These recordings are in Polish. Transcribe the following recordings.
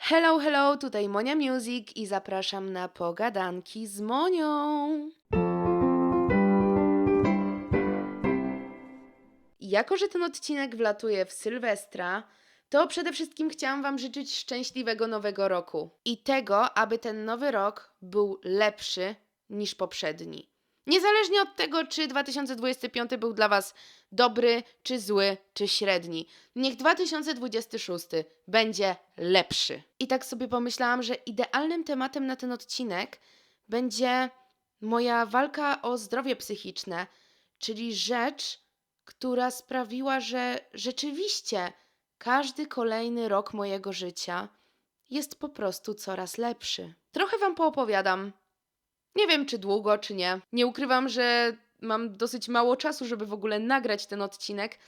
Hello, hello, tutaj Monia Music i zapraszam na pogadanki z Monią. Jako że ten odcinek wlatuje w Sylwestra, to przede wszystkim chciałam Wam życzyć szczęśliwego nowego roku i tego, aby ten nowy rok był lepszy niż poprzedni. Niezależnie od tego, czy 2025 był dla Was dobry, czy zły, czy średni. Niech 2026 będzie lepszy. I tak sobie pomyślałam, że idealnym tematem na ten odcinek będzie moja walka o zdrowie psychiczne, czyli rzecz, która sprawiła, że rzeczywiście każdy kolejny rok mojego życia jest po prostu coraz lepszy. Trochę Wam poopowiadam. Nie wiem, czy długo, czy nie. Nie ukrywam, że mam dosyć mało czasu, żeby w ogóle nagrać ten odcinek,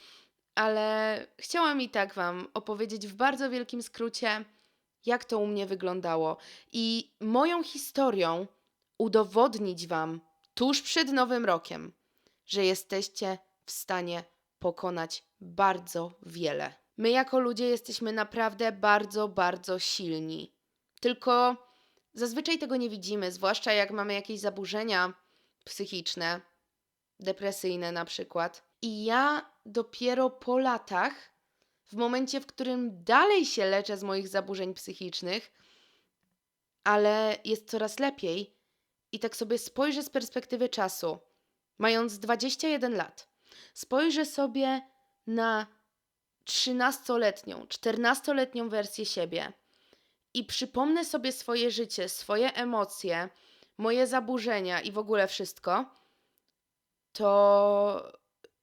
ale chciałam i tak Wam opowiedzieć w bardzo wielkim skrócie, jak to u mnie wyglądało. I moją historią udowodnić Wam tuż przed Nowym Rokiem, że jesteście w stanie pokonać bardzo wiele. My jako ludzie jesteśmy naprawdę bardzo, bardzo silni. Tylko zazwyczaj tego nie widzimy, zwłaszcza jak mamy jakieś zaburzenia psychiczne, depresyjne na przykład. I ja dopiero po latach, w momencie, w którym dalej się leczę z moich zaburzeń psychicznych, ale jest coraz lepiej i tak sobie spojrzę z perspektywy czasu, mając 21 lat, spojrzę sobie na 13-letnią, 14-letnią wersję siebie i przypomnę sobie swoje życie, swoje emocje, moje zaburzenia i w ogóle wszystko, to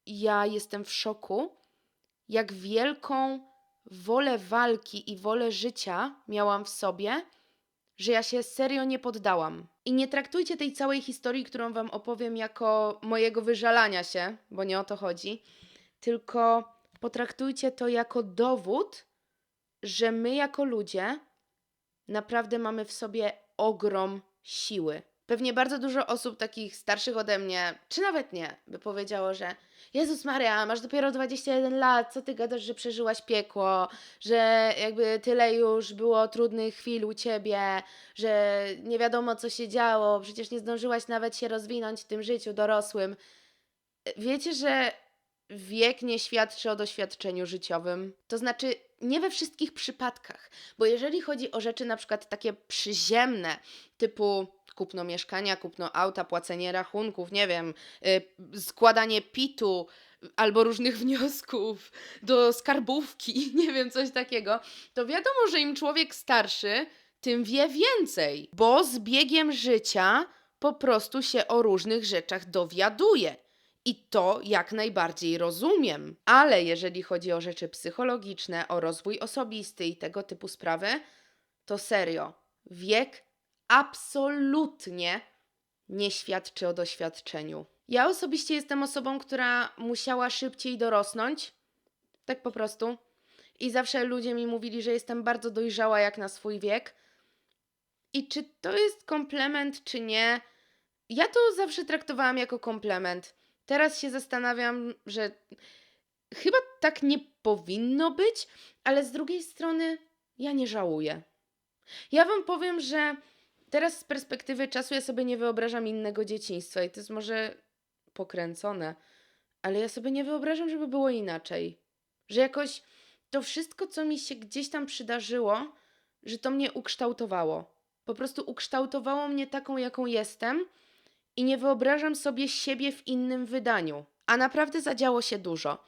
ja jestem w szoku, jak wielką wolę walki i wolę życia miałam w sobie, że ja się serio nie poddałam. I nie traktujcie tej całej historii, którą Wam opowiem, jako mojego wyżalania się, bo nie o to chodzi, tylko potraktujcie to jako dowód, że my jako ludzie naprawdę mamy w sobie ogrom siły. Pewnie bardzo dużo osób takich starszych ode mnie, czy nawet nie, by powiedziało, że Jezus Maria, masz dopiero 21 lat, co ty gadasz, że przeżyłaś piekło, że jakby tyle już było trudnych chwil u ciebie, że nie wiadomo co się działo, przecież nie zdążyłaś nawet się rozwinąć w tym życiu dorosłym. Wiecie, że wiek nie świadczy o doświadczeniu życiowym? To znaczy, nie we wszystkich przypadkach, bo jeżeli chodzi o rzeczy na przykład takie przyziemne, typu kupno mieszkania, kupno auta, płacenie rachunków, nie wiem, składanie PIT-u albo różnych wniosków do skarbówki, nie wiem, coś takiego, to wiadomo, że im człowiek starszy, tym wie więcej, bo z biegiem życia po prostu się o różnych rzeczach dowiaduje. I to jak najbardziej rozumiem. Ale jeżeli chodzi o rzeczy psychologiczne, o rozwój osobisty i tego typu sprawy, to serio, wiek absolutnie nie świadczy o doświadczeniu. Ja osobiście jestem osobą, która musiała szybciej dorosnąć, tak po prostu. I zawsze ludzie mi mówili, że jestem bardzo dojrzała jak na swój wiek. I czy to jest komplement, czy nie? Ja to zawsze traktowałam jako komplement. Teraz się zastanawiam, że chyba tak nie powinno być, ale z drugiej strony ja nie żałuję. Ja Wam powiem, że teraz z perspektywy czasu ja sobie nie wyobrażam innego dzieciństwa i to jest może pokręcone, ale ja sobie nie wyobrażam, żeby było inaczej. Że jakoś to wszystko, co mi się gdzieś tam przydarzyło, że to mnie ukształtowało. Po prostu ukształtowało mnie taką, jaką jestem i nie wyobrażam sobie siebie w innym wydaniu. A naprawdę zadziało się dużo.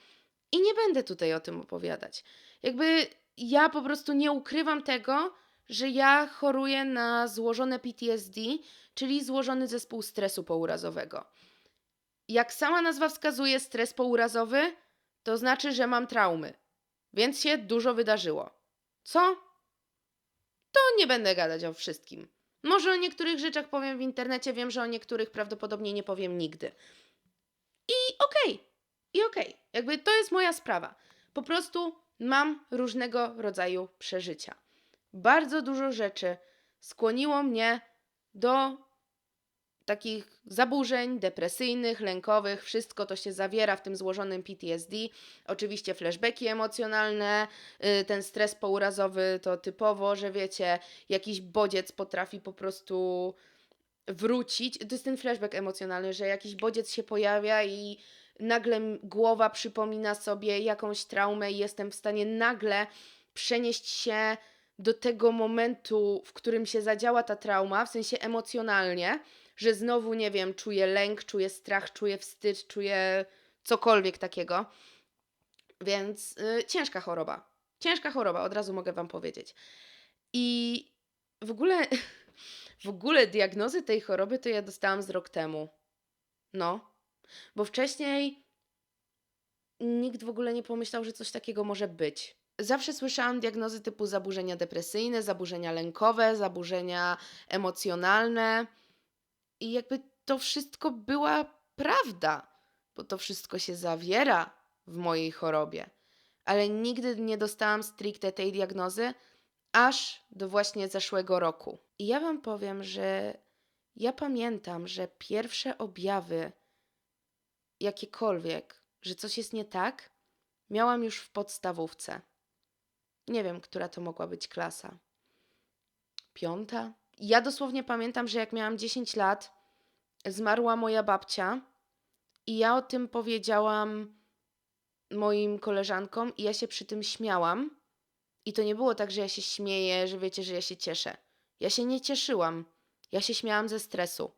I nie będę tutaj o tym opowiadać. Jakby ja po prostu nie ukrywam tego, że ja choruję na złożone PTSD, czyli złożony zespół stresu pourazowego. Jak sama nazwa wskazuje, stres pourazowy, to znaczy, że mam traumy. Więc się dużo wydarzyło. Co? To nie będę gadać o wszystkim. Może o niektórych rzeczach powiem w internecie, wiem, że o niektórych prawdopodobnie nie powiem nigdy. Okej. I okej. Jakby to jest moja sprawa. Po prostu mam różnego rodzaju przeżycia. Bardzo dużo rzeczy skłoniło mnie do takich zaburzeń depresyjnych, lękowych, wszystko to się zawiera w tym złożonym PTSD. Oczywiście flashbacki emocjonalne, ten stres pourazowy to typowo, że wiecie, jakiś bodziec potrafi po prostu wrócić. To jest ten flashback emocjonalny, że jakiś bodziec się pojawia i nagle głowa przypomina sobie jakąś traumę i jestem w stanie nagle przenieść się do tego momentu, w którym się zadziała ta trauma, w sensie emocjonalnie, że znowu, nie wiem, czuję lęk, czuję strach, czuję wstyd, czuję cokolwiek takiego. Więc ciężka choroba. Ciężka choroba, od razu mogę Wam powiedzieć. I w ogóle, w ogóle diagnozy tej choroby to ja dostałam z rok temu. No, bo wcześniej nikt w ogóle nie pomyślał, że coś takiego może być. Zawsze słyszałam diagnozy typu zaburzenia depresyjne, zaburzenia lękowe, zaburzenia emocjonalne i jakby to wszystko była prawda, bo to wszystko się zawiera w mojej chorobie. Ale nigdy nie dostałam stricte tej diagnozy, aż do właśnie zeszłego roku. I ja Wam powiem, że ja pamiętam, że pierwsze objawy jakiekolwiek, że coś jest nie tak, miałam już w podstawówce. Nie wiem, która to mogła być klasa. 5. Ja dosłownie pamiętam, że jak miałam 10 lat, zmarła moja babcia i ja o tym powiedziałam moim koleżankom i ja się przy tym śmiałam. I to nie było tak, że ja się śmieję, że wiecie, że ja się cieszę. Ja się nie cieszyłam. Ja się śmiałam ze stresu.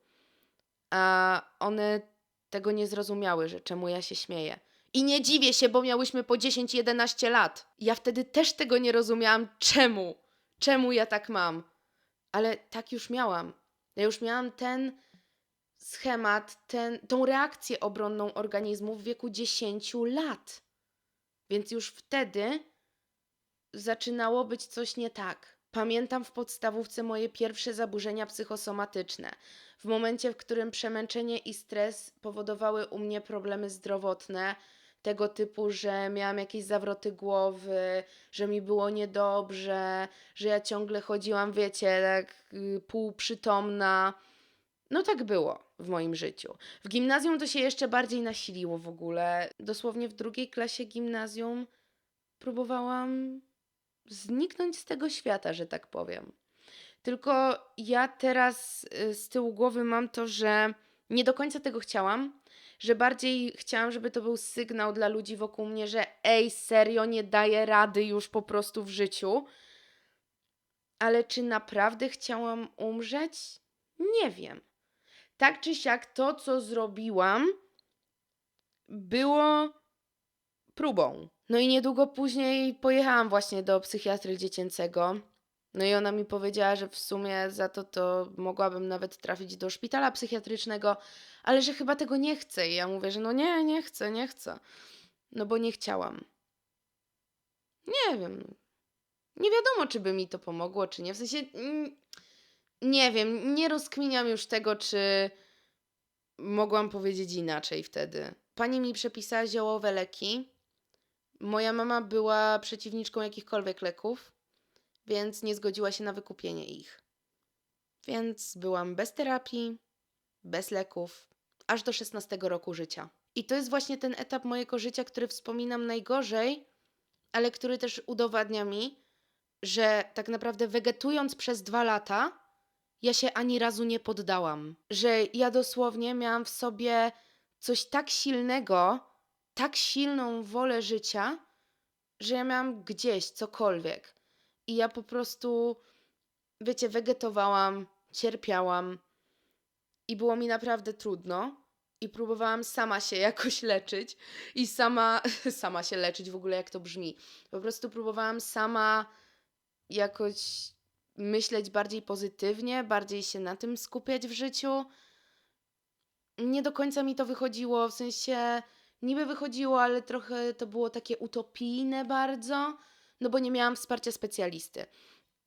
A one tego nie zrozumiały, że czemu ja się śmieję. I nie dziwię się, bo miałyśmy po 10-11 lat. Ja wtedy też tego nie rozumiałam, czemu. Czemu ja tak mam. Ale tak już miałam. Ja już miałam ten schemat, tą reakcję obronną organizmu w wieku 10 lat. Więc już wtedy zaczynało być coś nie tak. Pamiętam w podstawówce moje pierwsze zaburzenia psychosomatyczne. W momencie, w którym przemęczenie i stres powodowały u mnie problemy zdrowotne, tego typu, że miałam jakieś zawroty głowy, że mi było niedobrze, że ja ciągle chodziłam, wiecie, tak półprzytomna. No tak było w moim życiu. W gimnazjum to się jeszcze bardziej nasiliło w ogóle. Dosłownie w 2. klasie gimnazjum próbowałam zniknąć z tego świata, że tak powiem. Tylko ja teraz z tyłu głowy mam to, że nie do końca tego chciałam, że bardziej chciałam, żeby to był sygnał dla ludzi wokół mnie, że ej, serio, nie daję rady już po prostu w życiu. Ale czy naprawdę chciałam umrzeć? Nie wiem. Tak czy siak, to co zrobiłam było próbą. No i niedługo później pojechałam właśnie do psychiatry dziecięcego. No i ona mi powiedziała, że w sumie za to mogłabym nawet trafić do szpitala psychiatrycznego, ale że chyba tego nie chcę. I ja mówię, że no nie, nie chcę, nie chcę. No bo nie chciałam. Nie wiem. Nie wiadomo, czy by mi to pomogło, czy nie. W sensie, nie wiem, nie rozkminiam już tego, czy mogłam powiedzieć inaczej wtedy. Pani mi przepisała ziołowe leki. Moja mama była przeciwniczką jakichkolwiek leków, więc nie zgodziła się na wykupienie ich. Więc byłam bez terapii, bez leków, aż do 16 roku życia. I to jest właśnie ten etap mojego życia, który wspominam najgorzej, ale który też udowadnia mi, że tak naprawdę wegetując przez 2 lata, ja się ani razu nie poddałam. Że ja dosłownie miałam w sobie coś tak silnego, tak silną wolę życia, że ja miałam gdzieś cokolwiek. I ja po prostu, wiecie, wegetowałam, cierpiałam i było mi naprawdę trudno. I próbowałam sama się jakoś leczyć i sama się leczyć, w ogóle jak to brzmi. Po prostu próbowałam sama jakoś myśleć bardziej pozytywnie, bardziej się na tym skupiać w życiu. Nie do końca mi to wychodziło, w sensie niby wychodziło, ale trochę to było takie utopijne bardzo, no bo nie miałam wsparcia specjalisty.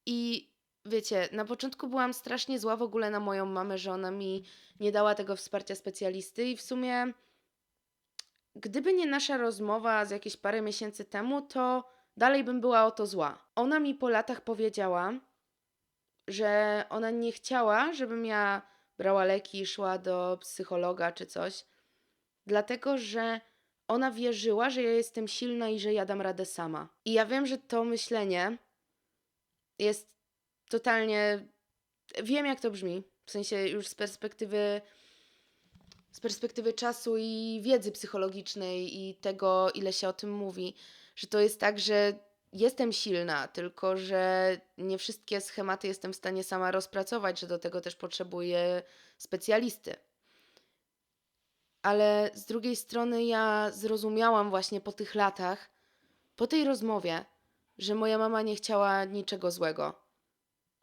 I wiecie, na początku byłam strasznie zła w ogóle na moją mamę, że ona mi nie dała tego wsparcia specjalisty i w sumie gdyby nie nasza rozmowa z jakieś parę miesięcy temu, to dalej bym była o to zła. Ona mi po latach powiedziała, że ona nie chciała, żebym ja brała leki, szła do psychologa czy coś, dlatego że ona wierzyła, że ja jestem silna i że ja dam radę sama. I ja wiem, że to myślenie jest totalnie. Wiem, jak to brzmi. W sensie już z perspektywy czasu i wiedzy psychologicznej i tego, ile się o tym mówi, że to jest tak, że jestem silna, tylko że nie wszystkie schematy jestem w stanie sama rozpracować, że do tego też potrzebuję specjalisty. Ale z drugiej strony ja zrozumiałam właśnie po tych latach, po tej rozmowie, że moja mama nie chciała niczego złego.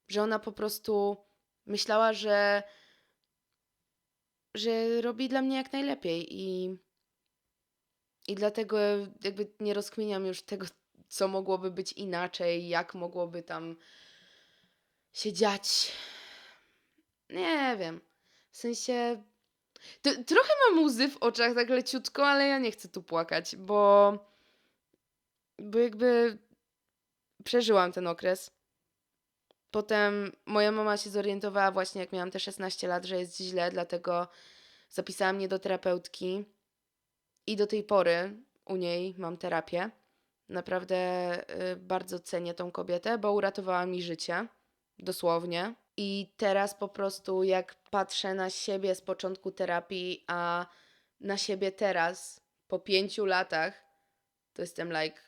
Że ona po prostu myślała, że robi dla mnie jak najlepiej i dlatego jakby nie rozkminiam już tego, co mogłoby być inaczej, jak mogłoby tam się dziać. Nie wiem. W sensie trochę mam łzy w oczach tak leciutko, ale ja nie chcę tu płakać, bo jakby przeżyłam ten okres. Potem moja mama się zorientowała właśnie, jak miałam te 16 lat, że jest źle, dlatego zapisała mnie do terapeutki i do tej pory u niej mam terapię. Naprawdę bardzo cenię tą kobietę, bo uratowała mi życie, dosłownie. I teraz po prostu jak patrzę na siebie z początku terapii, a na siebie teraz, po 5 latach, to jestem like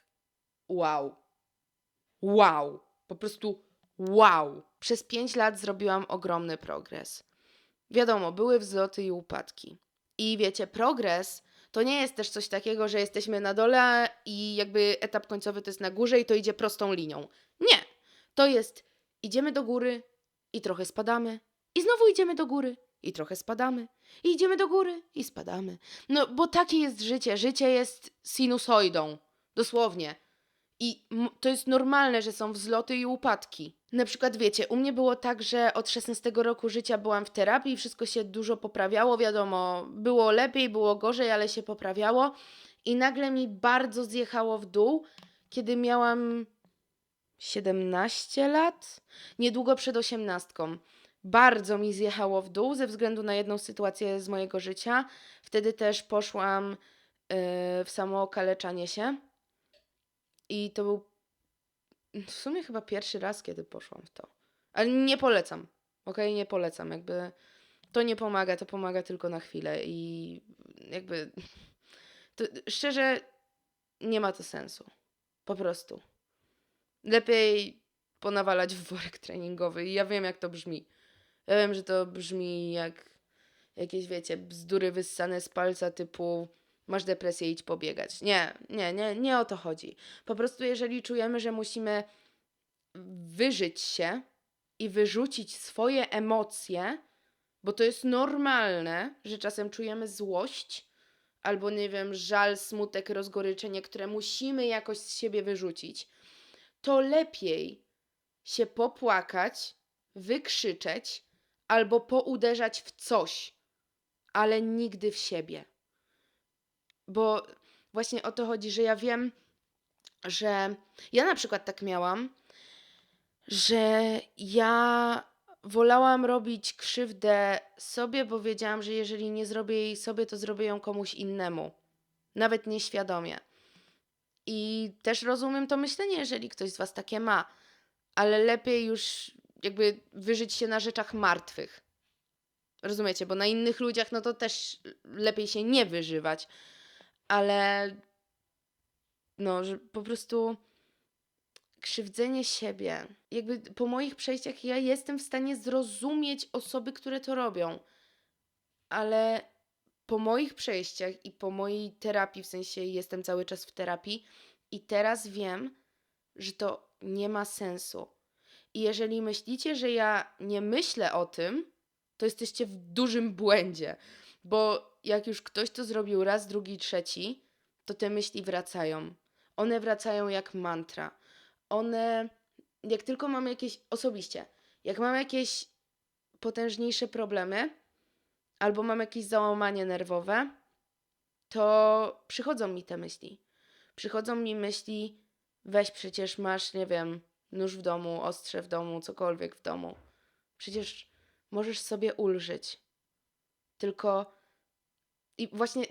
wow. Wow. Po prostu wow. Przez 5 lat zrobiłam ogromny progres. Wiadomo, były wzloty i upadki. I wiecie, progres to nie jest też coś takiego, że jesteśmy na dole i jakby etap końcowy to jest na górze i to idzie prostą linią. Nie. To jest idziemy do góry i trochę spadamy. I znowu idziemy do góry i trochę spadamy. I idziemy do góry i spadamy. No, bo takie jest życie. Życie jest sinusoidą. Dosłownie. I to jest normalne, że są wzloty i upadki. Na przykład wiecie, u mnie było tak, że od 16 roku życia byłam w terapii i wszystko się dużo poprawiało, wiadomo, było lepiej, było gorzej, ale się poprawiało. I nagle mi bardzo zjechało w dół, kiedy miałam 17 lat, niedługo przed 18. Bardzo mi zjechało w dół ze względu na jedną sytuację z mojego życia. Wtedy też poszłam w samookaleczanie się. I to był w sumie chyba pierwszy raz, kiedy poszłam w to. Ale nie polecam. Okej, nie polecam. Jakby to nie pomaga, to pomaga tylko na chwilę i jakby to, szczerze nie ma to sensu. Po prostu. Lepiej ponawalać w worek treningowy i ja wiem, jak to brzmi. Ja wiem, że to brzmi jak jakieś, wiecie, bzdury wyssane z palca typu masz depresję, idź pobiegać. Nie o to chodzi. Po prostu jeżeli czujemy, że musimy wyżyć się i wyrzucić swoje emocje, bo to jest normalne, że czasem czujemy złość albo, nie wiem, żal, smutek, rozgoryczenie, które musimy jakoś z siebie wyrzucić, to lepiej się popłakać, wykrzyczeć albo pouderzać w coś, ale nigdy w siebie. Bo właśnie o to chodzi, że ja wiem, że ja na przykład tak miałam, że ja wolałam robić krzywdę sobie, bo wiedziałam, że jeżeli nie zrobię jej sobie, to zrobię ją komuś innemu. Nawet nieświadomie. I też rozumiem to myślenie, jeżeli ktoś z was takie ma, ale lepiej już jakby wyżyć się na rzeczach martwych. Rozumiecie? Bo na innych ludziach no to też lepiej się nie wyżywać. Ale no, że po prostu krzywdzenie siebie. Jakby po moich przejściach ja jestem w stanie zrozumieć osoby, które to robią. Ale po moich przejściach i po mojej terapii, w sensie jestem cały czas w terapii i teraz wiem, że to nie ma sensu. I jeżeli myślicie, że ja nie myślę o tym, to jesteście w dużym błędzie. Bo jak już ktoś to zrobił raz, drugi, trzeci, to te myśli wracają. One wracają jak mantra. One, jak tylko mam jakieś, osobiście, jak mam jakieś potężniejsze problemy, albo mam jakieś załamanie nerwowe, to przychodzą mi te myśli. Przychodzą mi myśli, weź przecież masz, nie wiem, nóż w domu, ostrze w domu, cokolwiek w domu. Przecież możesz sobie ulżyć. Tylko i właśnie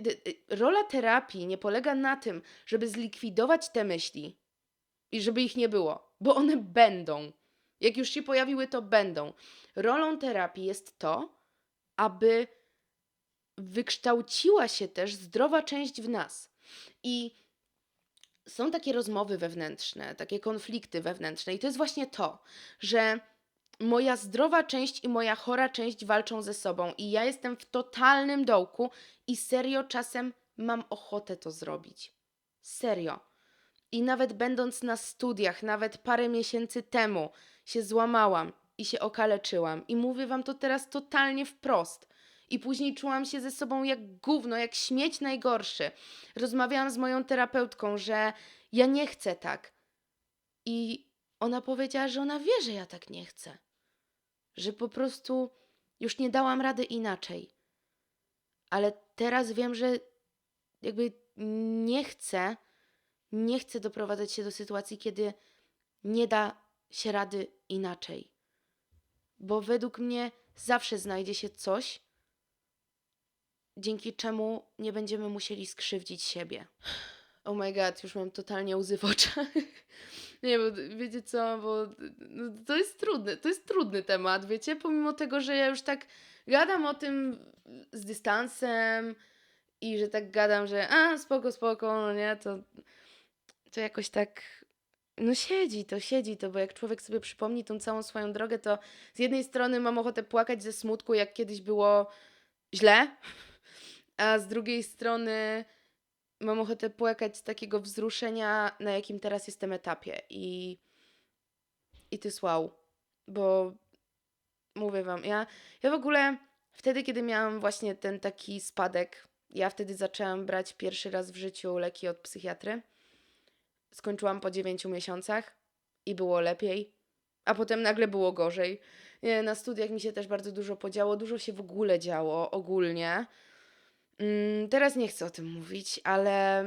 rola terapii nie polega na tym, żeby zlikwidować te myśli i żeby ich nie było, bo one będą. Jak już się pojawiły, to będą. Rolą terapii jest to, aby wykształciła się też zdrowa część w nas. I są takie rozmowy wewnętrzne, takie konflikty wewnętrzne, i to jest właśnie to, że moja zdrowa część i moja chora część walczą ze sobą, i ja jestem w totalnym dołku, i serio czasem mam ochotę to zrobić. Serio. I nawet będąc na studiach, nawet parę miesięcy temu, się złamałam i się okaleczyłam. I mówię wam to teraz totalnie wprost. I później czułam się ze sobą jak gówno, jak śmieć najgorszy. Rozmawiałam z moją terapeutką, że ja nie chcę tak. I ona powiedziała, że ona wie, że ja tak nie chcę. Że po prostu już nie dałam rady inaczej. Ale teraz wiem, że jakby nie chcę, nie chcę doprowadzać się do sytuacji, kiedy nie da się rady inaczej. Bo według mnie zawsze znajdzie się coś, dzięki czemu nie będziemy musieli skrzywdzić siebie. Oh my god, już mam totalnie łzy w oczach. Nie, bo wiecie co, bo no, to jest trudny temat, wiecie, pomimo tego, że ja już tak gadam o tym z dystansem i że tak gadam, że spoko, no nie, to jakoś tak, no siedzi to, bo jak człowiek sobie przypomni tą całą swoją drogę, to z jednej strony mam ochotę płakać ze smutku, jak kiedyś było źle, a z drugiej strony mam ochotę płakać z takiego wzruszenia, na jakim teraz jestem etapie. I to jest wow. Bo mówię wam, ja w ogóle wtedy, kiedy miałam właśnie ten taki spadek, ja wtedy zaczęłam brać pierwszy raz w życiu leki od psychiatry. Skończyłam po 9 miesiącach i było lepiej, a potem nagle było gorzej. Nie, na studiach mi się też bardzo dużo podziało, dużo się w ogóle działo, ogólnie. Teraz nie chcę o tym mówić, ale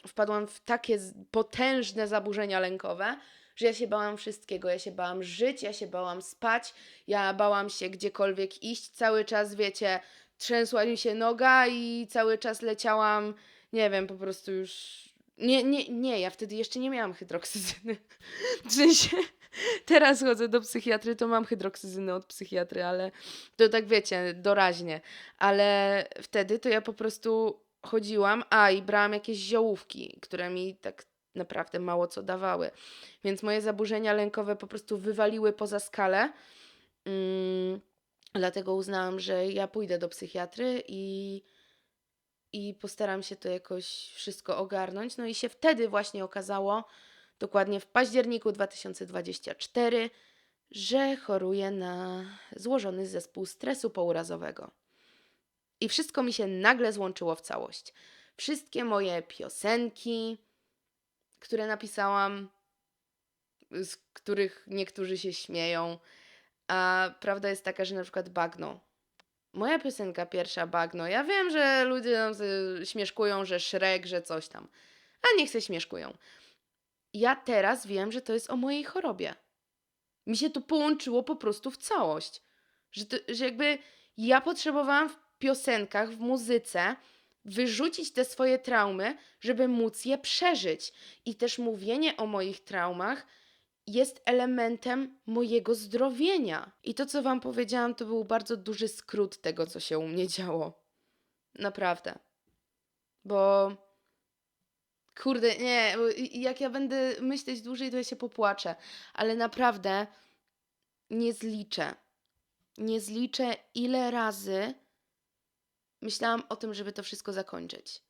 wpadłam w takie potężne zaburzenia lękowe, że ja się bałam wszystkiego. Ja się bałam żyć, ja się bałam spać, ja bałam się gdziekolwiek iść. Cały czas, wiecie, trzęsła mi się noga i cały czas leciałam, nie wiem, po prostu już... Nie, ja wtedy jeszcze nie miałam hydroksyzyny. W sensie, teraz chodzę do psychiatry, to mam hydroksyzynę od psychiatry, ale to tak wiecie, doraźnie. Ale wtedy to ja po prostu chodziłam, i brałam jakieś ziołówki, które mi tak naprawdę mało co dawały. Więc moje zaburzenia lękowe po prostu wywaliły poza skalę. Dlatego uznałam, że ja pójdę do psychiatry i postaram się to jakoś wszystko ogarnąć. No i się wtedy właśnie okazało, dokładnie w październiku 2024, że choruję na złożony zespół stresu pourazowego. I wszystko mi się nagle złączyło w całość. Wszystkie moje piosenki, które napisałam, z których niektórzy się śmieją, a prawda jest taka, że na przykład Bagno. Moja piosenka pierwsza Bagno. Ja wiem, że ludzie nam śmieszkują, że Shrek, że coś tam. A niech się śmieszkują. Ja teraz wiem, że to jest o mojej chorobie. Mi się to połączyło po prostu w całość. Że jakby ja potrzebowałam w piosenkach, w muzyce wyrzucić te swoje traumy, żeby móc je przeżyć. I też mówienie o moich traumach jest elementem mojego zdrowienia. I to, co wam powiedziałam, to był bardzo duży skrót tego, co się u mnie działo. Naprawdę. Bo kurde, nie, bo jak ja będę myśleć dłużej, to ja się popłaczę. Ale naprawdę nie zliczę, ile razy myślałam o tym, żeby to wszystko zakończyć.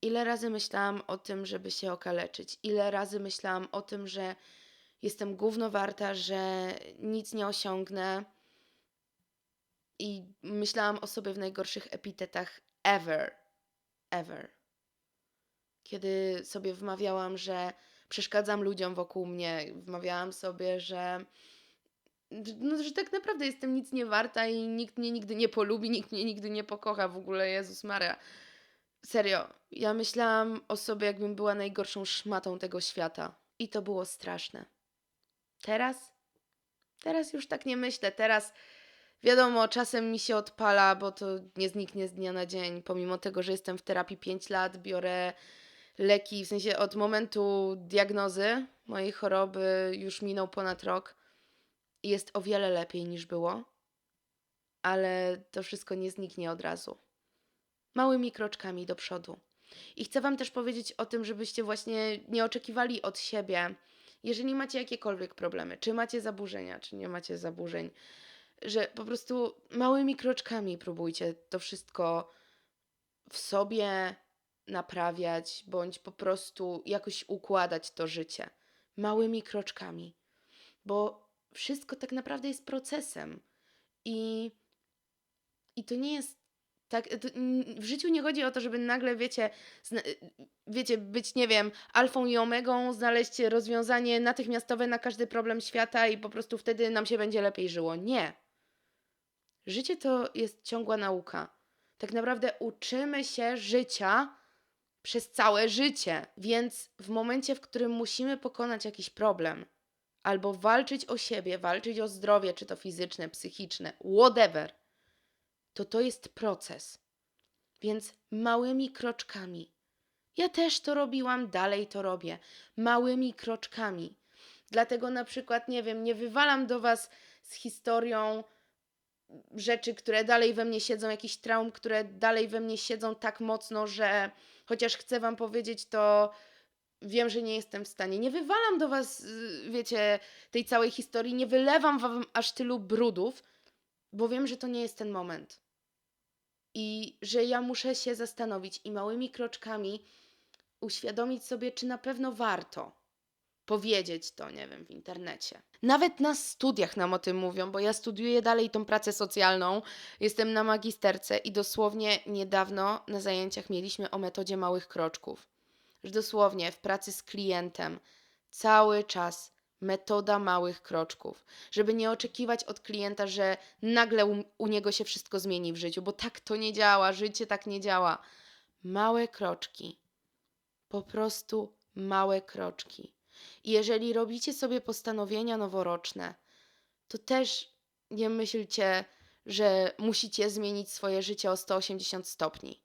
Ile razy myślałam o tym, żeby się okaleczyć. Ile razy myślałam o tym, że jestem gówno warta, że nic nie osiągnę. I myślałam o sobie w najgorszych epitetach ever. Ever. Kiedy sobie wmawiałam, że przeszkadzam ludziom wokół mnie. Wmawiałam sobie, że że tak naprawdę jestem nic nie warta i nikt mnie nigdy nie polubi, nikt mnie nigdy nie pokocha. W ogóle, Jezus Maria. Serio, ja myślałam o sobie, jakbym była najgorszą szmatą tego świata. I to było straszne. Teraz? Teraz już tak nie myślę. Wiadomo, czasem mi się odpala, bo to nie zniknie z dnia na dzień. Pomimo tego, że jestem w terapii 5 lat, biorę leki, w sensie od momentu diagnozy mojej choroby już minął ponad rok i jest o wiele lepiej niż było, ale to wszystko nie zniknie od razu. Małymi kroczkami do przodu. I chcę Wam też powiedzieć o tym, żebyście właśnie nie oczekiwali od siebie, jeżeli macie jakiekolwiek problemy, czy macie zaburzenia, czy nie macie zaburzeń, że po prostu małymi kroczkami próbujcie to wszystko w sobie naprawiać, bądź po prostu jakoś układać to życie. Małymi kroczkami, bo wszystko tak naprawdę jest procesem. I, i to nie jest tak. W życiu nie chodzi o to, żeby nagle, wiecie, być, nie wiem, alfą i omegą, znaleźć rozwiązanie natychmiastowe na każdy problem świata i po prostu wtedy nam się będzie lepiej żyło. Nie. Życie to jest ciągła nauka. Tak naprawdę uczymy się życia przez całe życie. Więc w momencie, w którym musimy pokonać jakiś problem, albo walczyć o siebie, walczyć o zdrowie, czy to fizyczne, psychiczne, whatever, to jest proces. Więc małymi kroczkami. Ja też to robiłam, dalej to robię. Małymi kroczkami. Dlatego na przykład, nie wiem, nie wywalam do Was z historią rzeczy, które dalej we mnie siedzą, jakichś traum, które dalej we mnie siedzą tak mocno, że chociaż chcę Wam powiedzieć, to wiem, że nie jestem w stanie. Nie wywalam do Was, wiecie, tej całej historii, nie wylewam Wam aż tylu brudów, bo wiem, że to nie jest ten moment. I że ja muszę się zastanowić i małymi kroczkami uświadomić sobie, czy na pewno warto powiedzieć to, nie wiem, w internecie. Nawet na studiach nam o tym mówią, bo ja studiuję dalej tą pracę socjalną, jestem na magisterce i dosłownie niedawno na zajęciach mieliśmy o metodzie małych kroczków. Że dosłownie w pracy z klientem cały czas metoda małych kroczków, żeby nie oczekiwać od klienta, że nagle u niego się wszystko zmieni w życiu, bo tak to nie działa, życie tak nie działa. Małe kroczki, po prostu małe kroczki. I jeżeli robicie sobie postanowienia noworoczne, to też nie myślcie, że musicie zmienić swoje życie o 180 stopni.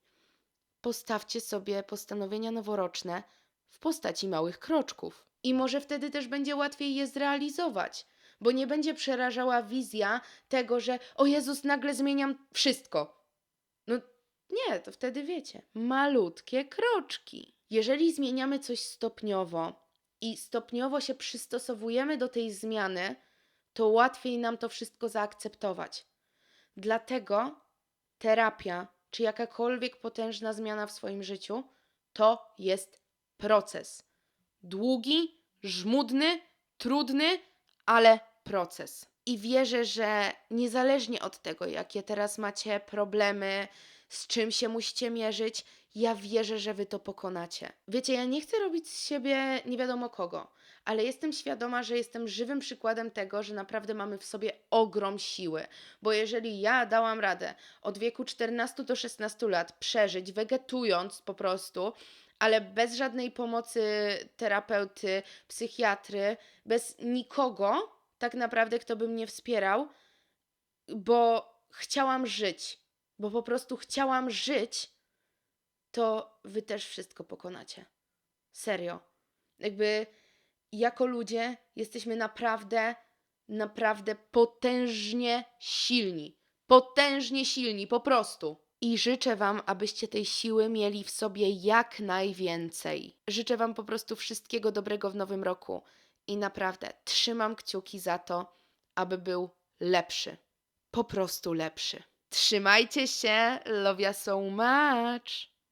Postawcie sobie postanowienia noworoczne w postaci małych kroczków. I może wtedy też będzie łatwiej je zrealizować, bo nie będzie przerażała wizja tego, że o Jezus, nagle zmieniam wszystko. No nie, to wtedy wiecie, malutkie kroczki. Jeżeli zmieniamy coś stopniowo i stopniowo się przystosowujemy do tej zmiany, to łatwiej nam to wszystko zaakceptować. Dlatego terapia, czy jakakolwiek potężna zmiana w swoim życiu, to jest proces. Długi, żmudny, trudny, ale proces. I wierzę, że niezależnie od tego, jakie teraz macie problemy, z czym się musicie mierzyć, ja wierzę, że wy to pokonacie. Wiecie, ja nie chcę robić z siebie nie wiadomo kogo, ale jestem świadoma, że jestem żywym przykładem tego, że naprawdę mamy w sobie ogrom siły. Bo jeżeli ja dałam radę od wieku 14 do 16 lat przeżyć, wegetując po prostu, ale bez żadnej pomocy terapeuty, psychiatry, bez nikogo tak naprawdę, kto by mnie wspierał, bo chciałam żyć, bo po prostu chciałam żyć, to wy też wszystko pokonacie. Serio. Jakby jako ludzie jesteśmy naprawdę, naprawdę potężnie silni. Potężnie silni, po prostu. I życzę Wam, abyście tej siły mieli w sobie jak najwięcej. Życzę Wam po prostu wszystkiego dobrego w nowym roku. I naprawdę trzymam kciuki za to, aby był lepszy. Po prostu lepszy. Trzymajcie się. Love ya so much.